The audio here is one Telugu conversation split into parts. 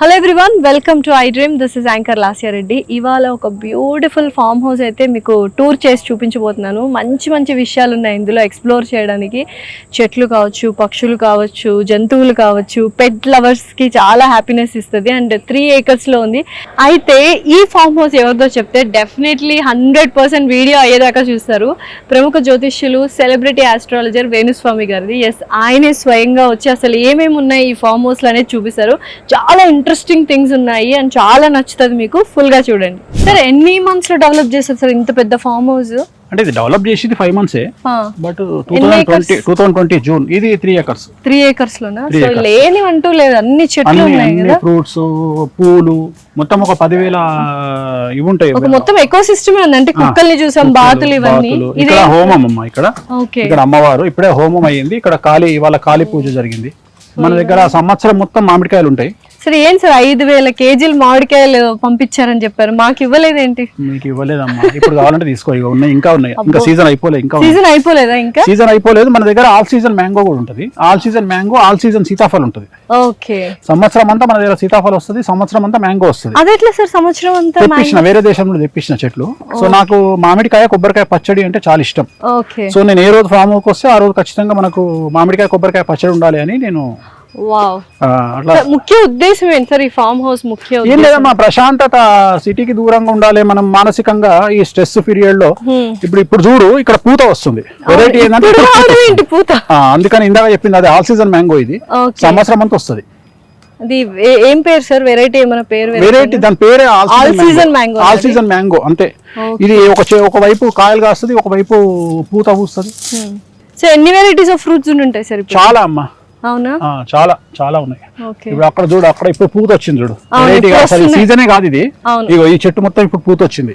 Hello everyone, welcome to I dream. This is anchor Lasya Reddy. ఇవాళ ఒక బ్యూటిఫుల్ ఫామ్ హౌస్ అయితే మీకు టూర్ చేసి చూపించబోతున్నాను. మంచి మంచి విషయాలు ఉన్నాయి ఇందులో ఎక్స్ప్లోర్ చేయడానికి. చెట్లు కావచ్చు, పక్షులు కావచ్చు, జంతువులు కావచ్చు, పెట్ లవర్స్కి చాలా హ్యాపీనెస్ ఇస్తుంది. అండ్ 3 acresలో ఉంది. అయితే ఈ ఫామ్ హౌస్ ఎవరిదో చెప్తే డెఫినెట్లీ 100% వీడియో అయ్యేదాకా చూస్తారు. ప్రముఖ జ్యోతిష్యులు, సెలబ్రిటీ ఆస్ట్రాలజర్ వేణుస్వామి గారిది. ఎస్, ఆయనే స్వయంగా వచ్చి అసలు ఏమేమి ఉన్నాయి ఈ ఫామ్ హౌస్లో అనేది చూపిస్తారు. చాలా ఇంట్రెస్టింగ్ థింగ్స్ ఉన్నాయి అండ్ చాలా నచ్చుతుంది మీకు. ఫుల్ గా చూడండి. సార్, ఎన్ని మంత్స్ లో డెవలప్ చేస్తారు సార్ ఇంత పెద్ద ఫామ్ హౌస్? అంటే ఇది డెవలప్ చేసింది 5 months బట్ 2020 జూన్ ఇది 3 acres. 3 acres లోనా? సో లేని అంటూ లేదు, అన్ని చెట్లు ఉన్నాయి కదా, ఫ్రూట్స్, పూలు, మొత్తం ఒక 10,000 ఇవి ఉంటాయి. ఒక మొత్తం ఎకో సిస్టమే ఉంది. అంటే కుక్కల్ని చూసాం, బాతులు, ఇవన్నీ. ఇక్కడ హోమం అమ్మ, ఇక్కడ అమ్మవారు ఇప్పుడే హోమం అయ్యింది. ఇక్కడ ఇవాళ కాళీ పూజ జరిగింది. మన దగ్గర సంవత్సరం మొత్తం మామిడికాయలు ఉంటాయి. సరే, ఏం సార్ 5,000 kgs మామిడికాయలు పంపించారని చెప్పారు, మాకు ఇవ్వలేదేంటి? మీకు ఇవ్వలేదమ్మా, ఇప్పుడు కావాలంటే తీసుకో. ఉన్నాయి, ఇంకా ఉన్నాయి. ఇంకా సీజన్ అయిపోలేదు. సీజన్ అయిపోలేదా? ఇంకా సీజన్ అయిపోలేదు. మన దగ్గర ఆల్ సీజన్ మ్యాంగో కూడా ఉంటుంది. All season mango, all season సీతాఫలం ఉంటుంది. ఓకే, సంవత్సరం అంతా మన దగ్గర సీతాఫలం వస్తుంది, సంవత్సరం అంతా మ్యాంగో వస్తుంది. అది ఎట్లా సార్? సంవత్సరం అంతా తెప్పించిన, వేరే దేశం నుండి తెప్పించిన చెట్లు. సో నాకు మామిడికాయ, కొబ్బరికాయ పచ్చడి అంటే చాలా ఇష్టం. ఓకే, సో నేను ఏ రోజు ఫామ్ హౌస్కి వస్తే ఆ రోజు ఖచ్చితంగా మనకు మామిడికాయ, కొబ్బరికాయ పచ్చడి ఉండాలి అని నేను. అట్లా ముఖ్య ఉద్దేశం ఏంటి సార్ ఈ ఫామ్ హౌస్? ఏం లేదమ్మా, ప్రశాంతత, సిటీకి దూరంగా ఉండాలి మనం మానసికంగా ఈ స్ట్రెస్ పీరియడ్ లో. ఇప్పుడు చూడు, ఇక్కడ పూత వస్తుంది. వెరైటీ ఏంటంటే పూత. అందుకని ఇందాక చెప్పింది అదే ఆల్ సీజన్ మ్యాంగో. ఇది సంవత్సరం అంతా వస్తుంది. అది ఏం పేరు సార్? వెరైటీ ఏమైనా పేరు? వెరైటీ, దాని పేరే all season mango. All season mango అంతే. ఇది ఒకవైపు కాయలు కాస్తుంది, ఒకవైపు పూత పూస్తుంది. సో ఎన్ని వెరైటీస్ ఆఫ్ ఫ్రూట్స్ ఉంటాయి సార్? చాలా అమ్మా. అవునా? చాలా చాలా ఉన్నాయి. ఇప్పుడు అక్కడ చూడు, అక్కడ ఇప్పుడు పూత వచ్చింది చూడు. సీజనే కాదు ఇది. ఇగో ఈ చెట్టు మొత్తం ఇప్పుడు పూత వచ్చింది.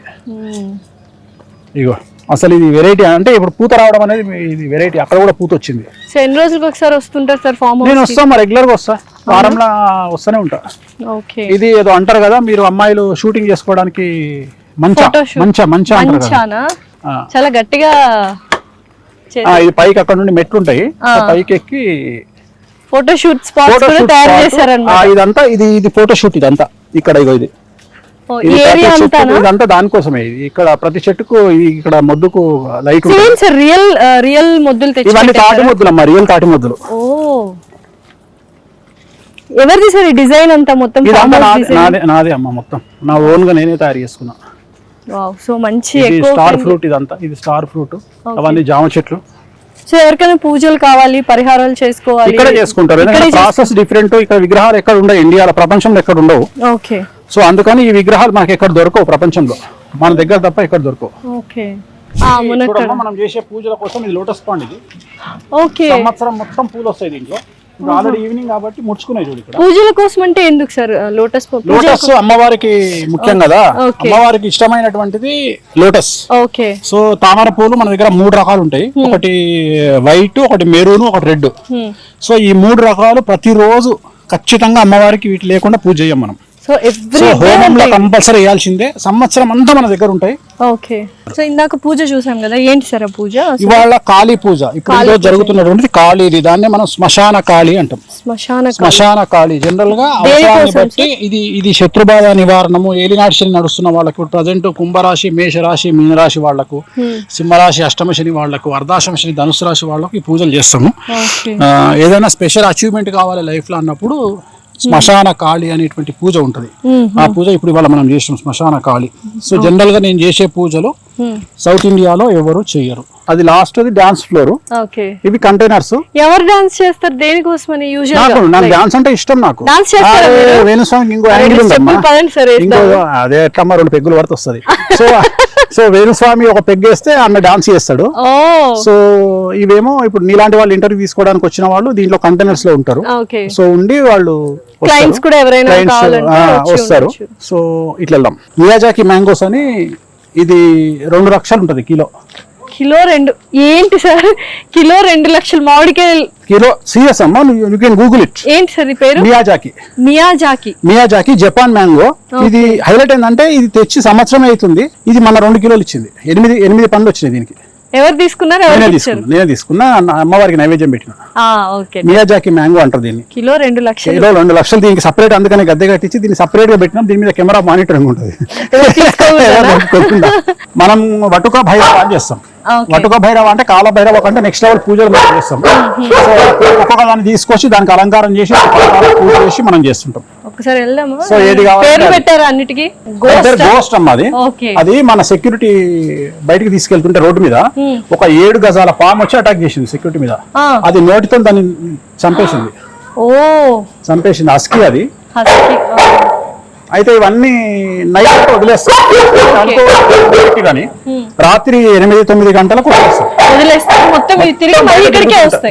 ఇగో అసలు ఇది వెరైటీ. అంటే ఇప్పుడు పూత రావడం అనేది ఇది వెరైటీ. అక్కడ కూడా పూత వచ్చింది. సో ఎన్ని రోజులకు ఒకసారి వస్తుంటారు సార్ ఫామ్ హౌస్? నేను వస్తాను, రెగ్యులర్ గా వస్తా, వారంలో వస్తూనే ఉంటా. ఇది ఏదో అంటారు కదా, మీరు అమ్మాయిలు షూటింగ్ చేసుకోవడానికి మంచా చాలా గట్టిగా. ఇది పైకి అక్కడ నుండి మెట్లు ఉంటాయి, పైకి ఎక్కి ఫోటోషూట్ స్పాట్స్ కూడా తయారు చేశారన్నమాట. ఇదంతా ఇది ఫోటోషూట్. ఇదంతా ఇక్కడ ఇది ఇదంతా దానికోసమే. ఇక్కడ ప్రతి చెట్టుకు ఇక్కడ మొద్దుకు లైట్. రియల్ మొద్దులు ఇవన్నీ తాటి మొద్దులు అమ్మా, రియల్ తాటి మొద్దులు. ఎవరిది సార్ ఈ డిజైన్ అంతా? మొత్తం నాదే అమ్మా, మొత్తం నా ఓన్ గా నేనే తయారు చేసుకున్నా. సో మంచి స్టార్ ఫ్రూట్. ఇదంతా ఇది స్టార్ ఫ్రూట్. అవన్నీ జామ చెట్లు. సో ఎవరికైనా పూజలు కావాలి, పరిహారాలు చేసుకోవాలి, ఇక్కడ చేసుకుంటారు. Process different. ఇక్కడ విగ్రహాలు ఎక్కడ ఉండవు, ఇండియాలో, ప్రపంచంలో ఎక్కడ ఉండవు. ఓకే, సో అందుకని ఈ విగ్రహాలు మనకి ఎక్కడ దొరకవు, ప్రపంచంలో మన దగ్గర తప్ప ఎక్కడ దొరకవు. ఓకే, మనం చేసే పూజల కోసం ఇది లోటస్ పాండ్. ఇది ఓకే, సంవత్సరం మొత్తం పూలు వస్తాయి దీంట్లో. ఆల్రెడీ ఈవినింగ్ కాబట్టి ముడుచుకున్నాయి చూడు. ఇక్కడ పూజల కోసం అంటే ఎందుకు సార్ లోటస్? లోటస్ అమ్మవారికి ముఖ్యం కదా, అమ్మవారికి ఇష్టమైనటువంటిది లోటస్. ఓకే, సో తామర పూలు మన దగ్గర 3 రకాలు ఉంటాయి. ఒకటి వైట్, ఒకటి మెరూన్, ఒకటి రెడ్. సో ఈ 3 రకాలు ప్రతిరోజు ఖచ్చితంగా అమ్మవారికి వీటి లేకుండా పూజ చేయం మనం. సో హోమంలో కంపల్సరీ వేయాల్సిందే. సంవత్సరం అంతా మన దగ్గర ఉంటాయి. ఓకే, సో ఇందాక పూజ చూసాం కదా, ఏంటి సార్ పూజ? ఇవాళ కాళీ పూజ. ఇప్పుడు జరుగుతున్నటువంటిది కాళీది. దాన్ని మనం శ్మశాన కాళీ అంటాం. శ్మశాన కాళీ జనరల్ గా అవసరాన్ని బట్టి ఇది శత్రుబాధ నివారణము. ఏలినాటి శని నడుస్తున్న వాళ్ళకు, ఇప్పుడు ప్రజెంట్ కుంభరాశి, మేషరాశి, మీనరాశి వాళ్లకు, సింహరాశి అష్టమ శని వాళ్లకు, అర్ధాష్టమ శని ధనుసు రాశి వాళ్లకు ఈ పూజలు చేస్తాము. ఏదైనా స్పెషల్ అచీవ్మెంట్ కావాలి లైఫ్ లో అన్నప్పుడు శ్మశాన కాళి అనేటువంటి పూజ ఉంటది. ఆ పూజ ఇప్పుడు ఇవాళ మనం చేసాం, శ్మశాన కాళి. సో జనరల్ గా నేను చేసే పూజలు సౌత్ ఇండియాలో ఎవరు చెయ్యరు. అది లాస్ట్ అది డాన్స్ ఫ్లోర్. ఇవి కంటైనర్స్. ఎవరు డాన్స్ చేస్తారు? దేనికోసమని? నాకు డాన్స్ అంటే ఇష్టం. నాకు వేణుస్వామికి ఇంకో యాంగిల్ ఉందమ్మా. అదే ఎట్లమ్మా, 2 పెగ్గులు వరకు వస్తుంది. సో వేణుస్వామి ఒక పెగ్ వేస్తే అన్న డాన్స్ చేస్తాడు. సో ఇవేమో ఇప్పుడు నీలాంటి వాళ్ళు ఇంటర్వ్యూ తీసుకోవడానికి వచ్చిన వాళ్ళు దీంట్లో కంటైనర్స్ లో ఉంటారు. సో ఉండి వాళ్ళు వస్తారు. సో ఇట్లా వెళ్దాం. మియాజాకి మ్యాంగోస్ అని, ఇది 2 లక్షలు ఉంటది కిలో. కిలో 2? ఏంటి సార్ కిలో 2 లక్షలు మామిడికాయలు? కిలో సీరియస్ అమ్మా, యు కెన్ గూగుల్ ఇట్. ఏంటి సార్ ఈ పేరు? Miyazaki Japan mango. ఇది హైలైట్ ఏంటంటే ఇది తెచ్చి సంవత్సరం అవుతుంది. ఇది మన 2 కిలోలు ఇచ్చింది. 8 పండ్లు వచ్చినాయి దీనికి. ఎవరు తీసుకున్నారు? నేనే తీసుకున్నా అమ్మవారికి నైవేద్యం పెట్టిన. ఓకే, మియాజాకి మ్యాంగో అంటారు దీన్ని. కిలో 2 లక్షలు. కిలో 2 లక్షలు. దీనికి సపరేట్ అందుకని గద్దె కట్టించి దీన్ని సపరేట్ గా పెట్టినాం. దీని మీద కెమెరా మానిటరింగ్ ఉంటుంది. మనం వటుక భైరవ చేస్తాం. వటుక భైరవ అంటే కాల భైరవ అంటే నెక్స్ట్ లెవెల్ పూజలు మనం చేస్తాం. సో ఒక్కొక్క దాన్ని తీసుకొచ్చి దానికి అలంకారం చేసి పూజ చేసి మనం చేస్తుంటాం. ఒకసారి వెళ్దాము. సో ఏది కావాలి పెట్టారు అన్నిటికీ. గోస్ట్ అమ్మ అది. అది మన సెక్యూరిటీ బయటికి తీసుకెళ్తుంటే రోడ్డు మీద ఒక 7 గజాల పాము వచ్చి అటాక్ చేసింది సెక్యూరిటీ మీద. అది నోటితో దాన్ని చంపేసింది. చంపేసింది హస్కీ అది. అయితే ఇవన్నీ నైట్ వదిలేస్తాం కానీ రాత్రి 8-9 గంటలకు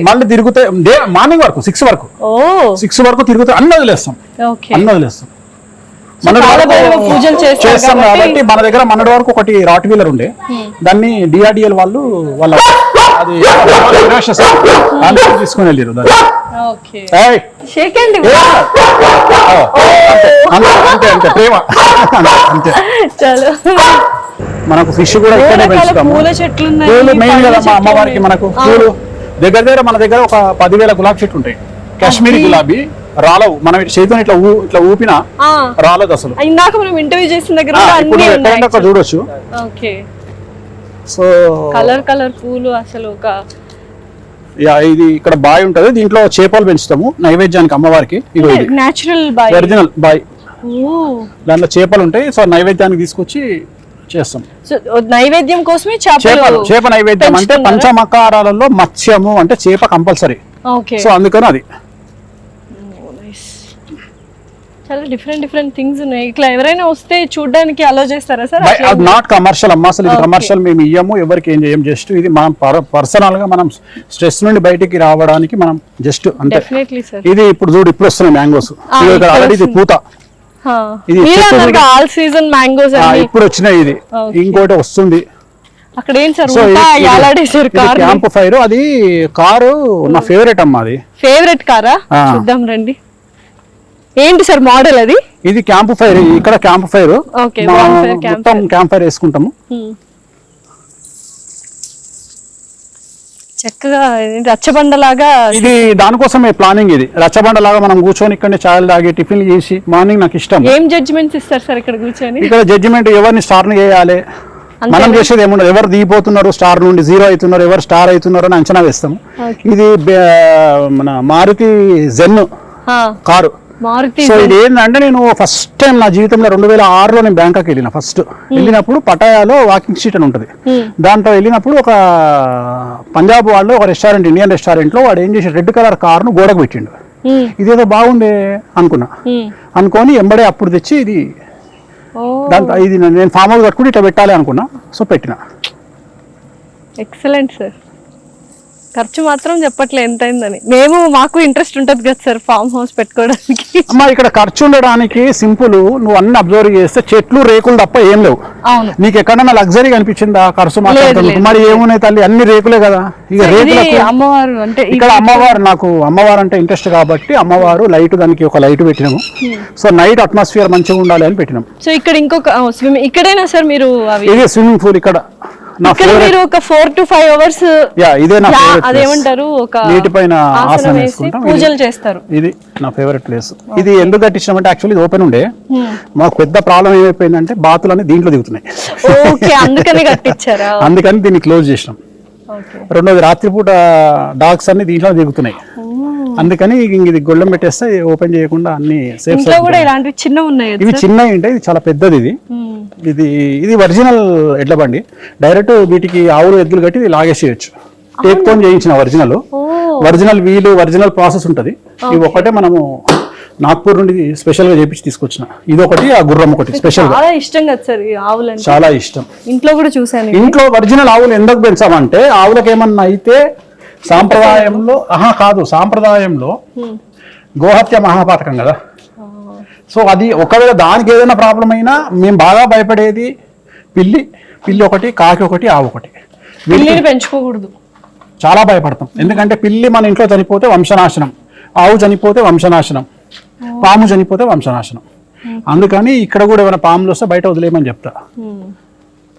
మళ్ళీ తిరుగుతాయి. మార్నింగ్ వరకు 6 వరకు తిరుగుతాయి. అన్ని వదిలేస్తాం. చేస్తాం కాబట్టి మన దగ్గర మొన్నటి వరకు ఒకటి రాట్ వీలర్ ఉండే, దాన్ని డిఆర్డిఎల్ వాళ్ళు వాళ్ళ అది తీసుకుని వెళ్ళారు. దాన్ని ప్రేమ అంతే. మనకు ఫిష్ కూడా ఇక్కడే పెంచుతాము. పూలు మెయిన్ కదా మా అమ్మవారికి. మనకు పూలు దగ్గర మన దగ్గర ఒక 10,000 గులాబీ చెట్లు ఉంటాయి. కాశ్మీరీ గులాబీ రాలవు. మనం చేతితో ఇట్లా ఊపినా రాలేదు అసలు. ఇందాక మనం ఇంటర్వ్యూ చేసిన దగ్గర ఎక్కడైనా చూడొచ్చు. సో కలర్ పూలు అసలు ఒక ఇది ఇక్కడ బాయ్ ఉంటది. దీంట్లో చేపలు పెంచుతాము నైవేద్యానికి అమ్మవారికి. ఒరిజినల్ బాయ్, దాంట్లో చేపలు ఉంటాయి. సో నైవేద్యానికి తీసుకొచ్చి చేస్తాం. నైవేద్యం కోసమే చేప నైవేద్యం అంటే పంచమకారాలలో మత్స్యము అంటే చేప కంపల్సరీ. సో అందుకని అది చాలా డిఫరెంట్ థింగ్స్ ఉన్నాయి. ఇట్లా ఎవరైనా వస్తే చూడడానికి అలో చేస్తారా సార్? నాట్ కమర్షియల్ అమ్మా, అసలు ఇది కమర్షియల్ మేము ఇయ్యము, ఎవరికి ఏం చేయం. జస్ట్ ఇది మనం పర్సనల్ గా మనం స్ట్రెస్ నుండి బయటికి రావడానికి మనం జస్ట్ అంటే. ఇది ఇప్పుడు చూడు, ఇప్పుడు వస్తున్నాయి మ్యాంగోస్. ఆల్రెడీ ఇది పూత. ఇది ఆల్ సీజన్ మ్యాంగోస్ ఇప్పుడు వచ్చినాయి. ఇది ఇంకోటి వస్తుంది. అక్కడ ఏం సార్ క్యాంప్ ఫైర్. అది కారు నా ఫేవరెట్ అమ్మా. అది ఫేవరెట్ కారా? చూద్దాం రండి. ఏంటి సార్ మోడల్ అది? ఇది క్యాంప్ ఫైర్. ఇక్కడ క్యాంప్ ఫైర్ మొత్తం క్యాంప్ ఫైర్ వేసుకుంటాము. చక్కగా రచ్చబండలాగా. ఇది దానికోసమే ప్లానింగ్. ఇది రచ్చబండలాగా మనం కూర్చొని ఇక్కడ ఛాయలు తాగి టిఫిన్ చేసి మార్నింగ్ నాకు ఇష్టం. ఏం జడ్జిమెంట్స్ ఇస్తారు సార్ ఇక్కడ కూర్చొని? ఇక్కడ జడ్జిమెంట్ ఎవరిని స్టార్ చేయాలి, మనం చేసేది ఏముండదు. ఎవరు దిగిపోతున్నారు స్టార్ నుండి 0 అవుతున్నారు, ఎవరు స్టార్ అవుతున్నారు అని అంచనా వేస్తాము. ఇది మన మారుతి జెన్ కారు. సో ఇది ఏంటంటే నేను ఫస్ట్ టైం నా జీవితంలో 2006లో నేను బ్యాంకాక్ వెళ్ళిన. ఫస్ట్ వెళ్ళినప్పుడు పటాయాలో వాకింగ్ స్ట్రీట్ అని ఉంటుంది. దాంట్లో వెళ్ళినప్పుడు ఒక పంజాబ్ వాళ్ళు ఒక రెస్టారెంట్, ఇండియన్ రెస్టారెంట్ లో వాడు ఏం చేసి రెడ్ కలర్ కారును గోడకు పెట్టిండు. ఇదేదో బాగుంది అనుకొని ఎంబడే అప్పుడు తెచ్చి ఇది దాంట్లో ఇది నేను ఫామ్ హౌస్ కట్టుకుని ఇట్లా పెట్టాలి అనుకున్నా. సో పెట్టిన. Excellent sir. ఖర్చు మాత్రం చెప్పట్లే ఎంత అయిందని. మాకు ఇంట్రెస్ట్ ఉంటుంది కదా సార్ ఫామ్ హౌస్ పెట్టుకోవడానికి. అమ్మా ఇక్కడ ఖర్చు ఉండడానికి సింపుల్. నువ్వు అన్ని అబ్జర్వ్ చేస్తే చెట్లు రేకులు తప్ప ఏం లేవు. నీకు ఎక్కడన్నా లగ్జరీ కనిపించిందా? ఖర్చు మాత్రం మరి ఏమున్నాయి తల్లి, అన్ని రేకులే కదా. ఇక రేకులకు అమ్మవారు అంటే ఇక్కడ అమ్మవారు, నాకు అమ్మవారు అంటే ఇంట్రెస్ట్ కాబట్టి అమ్మవారు లైట్, దానికి ఒక లైట్ పెట్టినాము. సో నైట్ అట్మాస్ఫియర్ మంచిగా ఉండాలి అని పెట్టినాం. సో ఇక్కడ ఇంకొక స్విమ్మింగ్ ఇక్కడేనా సార్ మీరు? ఇది స్విమ్మింగ్ పూల్ ఇక్కడ. మీరు ఒక 4 to 5 hours ఇదే నా ఫేవరెట్. అదేమంటారు, ఒక నీటిపైన ఆసనం వేసుకుంటాం, పూజలు చేస్తారు. ఇది నా ఫేవరెట్ ప్లేస్. ఇది ఎందుకు కట్టించామంటే యాక్చువల్లీ ఓపెన్ ఉండే. మాకు పెద్ద ప్రాబ్లం ఏమైపోయిందంటే బాతులన్నీ దీంట్లో దిగుతున్నాయి. అందుకని కట్టించారా? అందుకని దీన్ని క్లోజ్ చేసినాం. రెండోది రాత్రిపూట డాగ్స్ అన్ని దీంట్లో దిగుతున్నాయి. అందుకని ఇది గొళ్ళెం పెట్టేస్తే ఓపెన్ చేయకుండా అన్ని సేఫ్. చిన్నవి ఉన్నాయి. ఇవి చిన్నవి ఉంటాయి. ఇది చాలా పెద్దది. ఇది ఒరిజినల్ ఎడ్ల బండి. డైరెక్ట్ వీటికి ఆవులు ఎద్దులు కట్టి ఇది లాగేసేయచ్చు. టేక్తో చేయించిన ఒరిజినల్ వీలు, ఒరిజినల్ ప్రాసెస్ ఉంటుంది. ఇవి ఒకటే మనము నాగ్పూర్ నుండి స్పెషల్ గా చేపించి తీసుకొచ్చిన. ఇది ఒకటి, ఆ గుర్రం ఒకటి స్పెషల్. చాలా ఇష్టం కదా సార్ ఆవులు, చాలా ఇష్టం. ఇంట్లో కూడా చూసాను. ఇంట్లో ఒరిజినల్ ఆవులు ఎందుకు పెంచామంటే ఆవులకు ఏమన్నా అయితే సాంప్రదాయంలో సాంప్రదాయంలో గోహత్య మహాపాతకం కదా. సో అది ఒకవేళ దానికి ఏదైనా ప్రాబ్లం అయినా మేము బాగా భయపడేది పిల్లి ఒకటి, కాకి ఒకటి, ఆవు ఒకటి. పిల్లిని పెంచుకోకూడదు. చాలా భయపడతాం. ఎందుకంటే పిల్లి మన ఇంట్లో చనిపోతే వంశనాశనం, ఆవు చనిపోతే వంశనాశనం, పాము చనిపోతే వంశనాశనం. అందుకని ఇక్కడ కూడా ఏమైనా పాములు వస్తే బయట వదిలేయమని చెప్తా.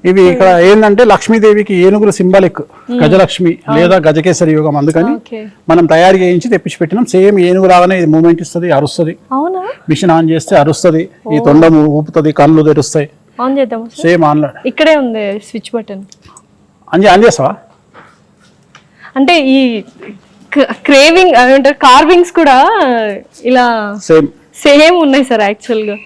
ఇవి ఇక్కడ ఏంటంటే లక్ష్మీదేవికి ఏనుగుల సింబాలిక్, గజలక్ష్మి లేదా గజకేసరి యోగం, అందుకని మనం తయారు చేయించి తెప్పించి పెట్టినాం. సేమ్ ఏనుగు లాగానే ఇది మూమెంట్ ఇస్తుంది, అరుస్తుంది. మిషన్ ఆన్ చేస్తే అరుస్తుంది, ఈ తొండ ఊపుతుంది, కళ్ళు తెరుస్తాయి. సేమ్ ఆన్ ఇక్కడే ఉంది స్విచ్ బటన్. ఆన్ చేస్తావా? అంటే ఈ క్రేవింగ్ అంటే కార్వింగ్స్ కూడా ఇలా సేమ్ ఉన్నాయి సార్ యాక్చువల్గా.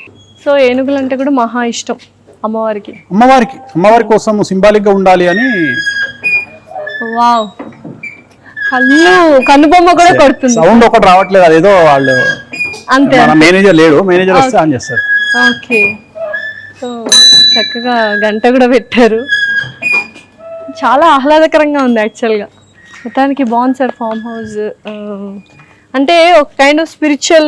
సో ఏనుగులు అంటే కూడా మహా ఇష్టం అమ్మవారి కోసం సింబాలిక్ గా ఉండాలి అని. వావ్, కన్ను బొమ్మ కూడా కొడుతుంది. సౌండ్ ఒకటి రావట్లేదు, అదేదో వాళ్ళు అంతే. మేనేజర్ లేడు, మేనేజర్ వస్తే ఆన్ చేస్తారు. ఓకే, సో చక్కగా గంట కూడా పెట్టారు. చాలా ఆహ్లాదకరంగా ఉంది యాక్చువల్గా. మొత్తానికి బాగుంది సార్ ఫామ్ హౌస్. అంటే ఒక కైండ్ ఆఫ్ స్పిరిచువల్,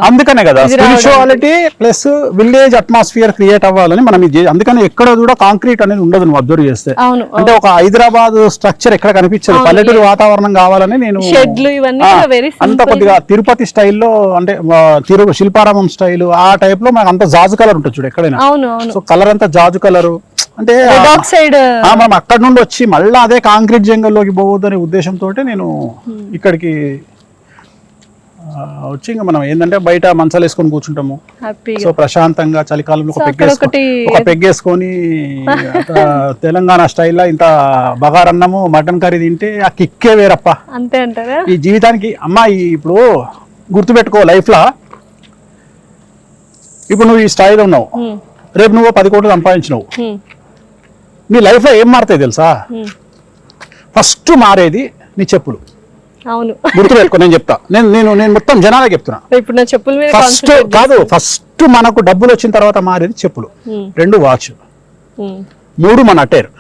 అందుకనే కదా spirituality plus village atmosphere create అవ్వాలని మనం ఇది. అందుకని ఎక్కడ కూడా కాంక్రీట్ అనేది ఉండదు నువ్వు అబ్జర్వ్ చేస్తే. అంటే ఒక హైదరాబాద్ స్ట్రక్చర్ ఎక్కడ కనిపించదు, పల్లెటూరు వాతావరణం కావాలని నేను అంత కొద్దిగా తిరుపతి స్టైల్లో, అంటే శిల్పారామం స్టైల్ ఆ టైప్ లో మనకు అంత జాజు కలర్ ఉంటుంది చూడు ఎక్కడైనా. సో కలర్ అంతా జాజు కలర్, అంటే మనం అక్కడ నుండి వచ్చి మళ్ళీ అదే కాంక్రీట్ జంగల్లోకి పోవద్దు అనే ఉద్దేశంతో నేను ఇక్కడికి వచ్చి ఇంకా మనం ఏంటంటే బయట మంచాలు వేసుకొని కూర్చుంటాము. సో ప్రశాంతంగా చలికాలంలో ఒక పెగ్గేసుకొని తెలంగాణ స్టైల్లో ఇంత బగారన్నము మటన్ కర్రీ తింటే ఆ కిక్కే వేరప్ప. అంతే అంటారా? ఈ జీవితానికి అమ్మాయి ఇప్పుడు గుర్తుపెట్టుకో, లైఫ్ లో ఇప్పుడు నువ్వు ఈ స్థాయిలో ఉన్నావు, రేపు నువ్వు 10 కోట్లు సంపాదించినావు, నీ లైఫ్ లో ఏం మారుతాయి తెలుసా? ఫస్ట్ మారేది నీ చెప్పులు. అవును, గుర్తుపెట్టుకో, నేను చెప్తా. నేను మొత్తం జనాలకి చెప్తున్నా. ఇప్పుడు నా చెప్పుల మీద ఫస్ట్ కాదు, ఫస్ట్ మనకు డబ్బులు వచ్చిన తర్వాత మారేది చెప్పులు, 2 వాచ్, 3 మన అటైర్,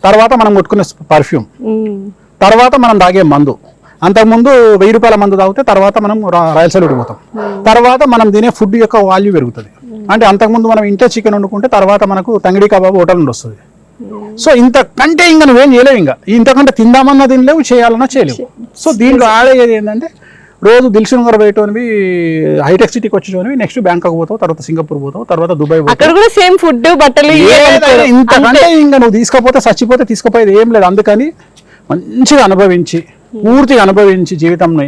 తర్వాత మనం కొట్టుకునే పర్ఫ్యూమ్, తర్వాత మనం తాగే మందు. అంతకుముందు 1000 రూపాయల మందు తాగితే తర్వాత మనం రాయల్ సల్యూట్ పోతాం. తర్వాత మనం తినే ఫుడ్ యొక్క వాల్యూ పెరుగుతుంది. అంటే అంతకుముందు మనం ఇంట్లో చికెన్ వండుకుంటే తర్వాత మనకు తంగిడి కబాబ్ హోటల్ నుండి వస్తుంది. సో ఇంతకంటే ఇంకా నువ్వేం చేయలేవు, ఇంకా ఇంతకంటే తిందామన్నా తినలేవు, చేయాలన్నా చేయలేవు. సో దీంట్లో ఆడేది ఏంటంటే రోజు దిల్సుఖ్ నగర్ పోయేటోనివి, హైటెక్ సిటీకి వచ్చేటోనివి, నెక్స్ట్ బ్యాంకాక్ పోతావు, తర్వాత సింగపూర్ పోతావు, తర్వాత దుబాయ్ పోతావు. ఇంతకంటే ఇంకా నువ్వు తీసుకపోతే చచ్చిపోతే తీసుకుపోయేది ఏం లేదు. అందుకని మంచిగా అనుభవించి, పూర్తిగా అనుభవించి జీవితంని,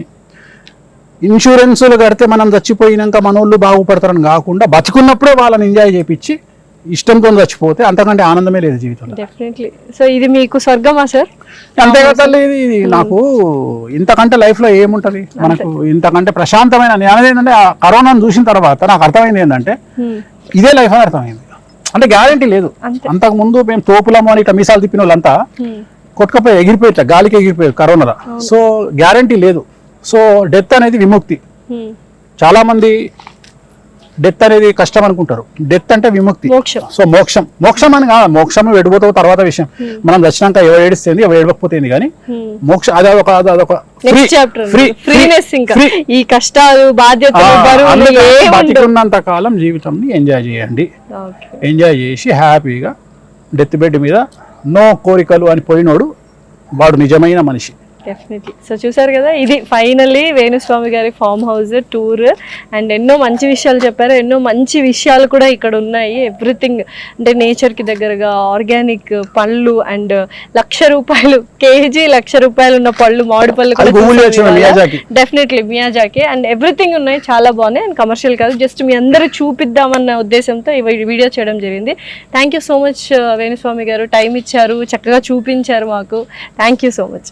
ఇన్సూరెన్సులు కడితే మనం చచ్చిపోయినాక మనోళ్ళు బాగుపడతారని కాకుండా బతుకున్నప్పుడే వాళ్ళని ఎంజాయ్ చేయించి ఇష్టంతో చచ్చిపోతే అంతకంటే ఆనందమే లేదు జీవితంలో. డెఫినెట్లీ. సో ఇది మీకు స్వర్గమా సార్? అంతే కదా, ఇది నాకు ఇంతకంటే లైఫ్ లో ఏముంటది మనకు, ఇంతకంటే ప్రశాంతమైన. నేను అనేది ఏంటంటే కరోనాను చూసిన తర్వాత నాకు అర్థమైంది ఏంటంటే ఇదే లైఫ్ అని అర్థమైంది. అంటే గ్యారంటీ లేదు. అంతకు ముందు మేము తోపులము అని ఇట్లా మీసాలు తిప్పిన వాళ్ళంతా కొట్టుకపోయి ఎగిరిపోయి గాలికి ఎగిరిపోయారు కరోనా. సో గ్యారంటీ లేదు. సో డెత్ అనేది విముక్తి. చాలా మంది డెత్ అనేది కష్టం అనుకుంటారు, డెత్ అంటే విముక్తి. సో మోక్షం అని కాదు, మోక్షం వెళ్ళిపోతావు తర్వాత విషయం. మనం దర్శనాక ఎవరు ఏడిస్తుంది ఎవరు ఏడవకపోతుంది, కానీ మోక్షం అదొక ఈ కష్టాలు బతికున్నంత కాలం జీవితంని ఎంజాయ్ చేయండి. ఎంజాయ్ చేసి హ్యాపీగా డెత్ బెడ్ మీద నో కోరికలు అని పోయినోడు వాడు నిజమైన మనిషి. డెఫినెట్లీ. సో చూసారు కదా, ఇది ఫైనల్లీ వేణుస్వామి గారి ఫామ్ హౌస్ టూర్. అండ్ ఎన్నో మంచి విషయాలు చెప్పారు, ఎన్నో మంచి విషయాలు కూడా ఇక్కడ ఉన్నాయి. ఎవ్రీథింగ్ అంటే నేచర్కి దగ్గరగా ఆర్గానిక్ పళ్ళు అండ్ ₹1,00,000 కేజీ, ₹1,00,000 ఉన్న పళ్ళు, మామిడి పళ్ళు కూడా డెఫినెట్లీ మియాజాకి. అండ్ ఎవ్రీథింగ్ ఉన్నాయి, చాలా బాగున్నాయి. అండ్ కమర్షియల్ కాదు, జస్ట్ మీ అందరూ చూపిద్దామన్న ఉద్దేశంతో ఈ వీడియో చేయడం జరిగింది. Thank you so much Venu Swamy గారు, టైం ఇచ్చారు, చక్కగా చూపించారు మాకు. Thank you so much.